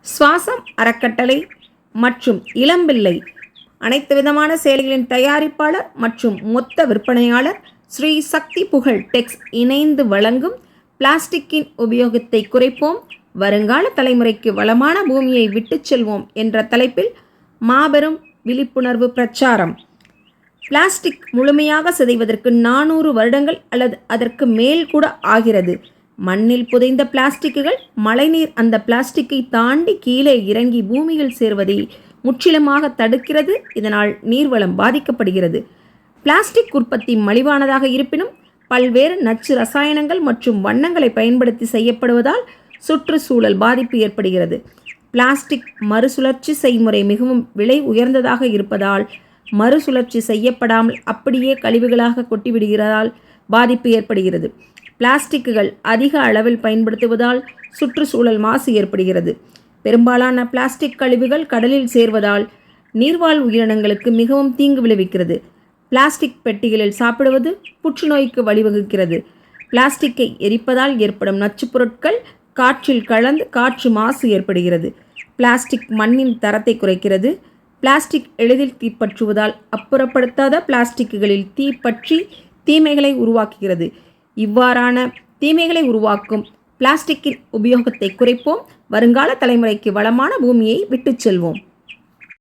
சுவாசம் அறக்கட்டளை மற்றும் இளம்பிள்ளை அனைத்து விதமான செயலிகளின் தயாரிப்பாளர் மற்றும் மொத்த விற்பனையாளர் ஸ்ரீ சக்தி புகழ் டெக்ஸ் இணைந்து வழங்கும் பிளாஸ்டிக்கின் உபயோகத்தை குறைப்போம், வருங்கால தலைமுறைக்கு வளமான பூமியை விட்டுச் செல்வோம் என்ற தலைப்பில் மாபெரும் விழிப்புணர்வு பிரச்சாரம். பிளாஸ்டிக் முழுமையாக சிதைவதற்கு 400 வருடங்கள் அல்லது அதற்கு மேல் கூட ஆகிறது. மண்ணில் புதைந்த பிளாஸ்டிக்குகள் மழைநீர் அந்த பிளாஸ்டிக்கை தாண்டி கீழே இறங்கி பூமியில் சேர்வதை முற்றிலுமாக தடுக்கிறது. இதனால் நீர்வளம் பாதிக்கப்படுகிறது. பிளாஸ்டிக் உற்பத்தி மலிவானதாக இருப்பினும் பல்வேறு நச்சு ரசாயனங்கள் மற்றும் வண்ணங்களை பயன்படுத்தி செய்யப்படுவதால் சுற்றுச்சூழல் பாதிப்பு ஏற்படுகிறது. பிளாஸ்டிக் மறுசுழற்சி செய்முறை மிகவும் விலை உயர்ந்ததாக இருப்பதால் மறுசுழற்சி செய்யப்படாமல் அப்படியே கழிவுகளாக கொட்டிவிடுகிறதால் பாதிப்பு ஏற்படுகிறது. பிளாஸ்டிக்குகள் அதிக அளவில் பயன்படுத்துவதால் சுற்றுச்சூழல் மாசு ஏற்படுகிறது. பெரும்பாலான பிளாஸ்டிக் கழிவுகள் கடலில் சேர்வதால் நீர்வாழ் உயிரினங்களுக்கு மிகவும் தீங்கு விளைவிக்கிறது. பிளாஸ்டிக் பெட்டிகளில் சாப்பிடுவது புற்றுநோய்க்கு வழிவகுக்கிறது. பிளாஸ்டிக்கை எரிப்பதால் ஏற்படும் நச்சுப் பொருட்கள் காற்றில் கலந்து காற்று மாசு ஏற்படுகிறது. பிளாஸ்டிக் மண்ணின் தரத்தை குறைக்கிறது. பிளாஸ்டிக் எளிதில் தீப்பற்றுவதால் அப்புறப்படுத்தாத பிளாஸ்டிக்குகளில் தீப்பற்றி தீமைகளை உருவாக்குகிறது. இவ்வாறான தீமைகளை உருவாக்கும் பிளாஸ்டிக்கின் உபயோகத்தை குறைப்போம், வருங்கால தலைமுறைக்கு வளமான பூமியை விட்டுச் செல்வோம்.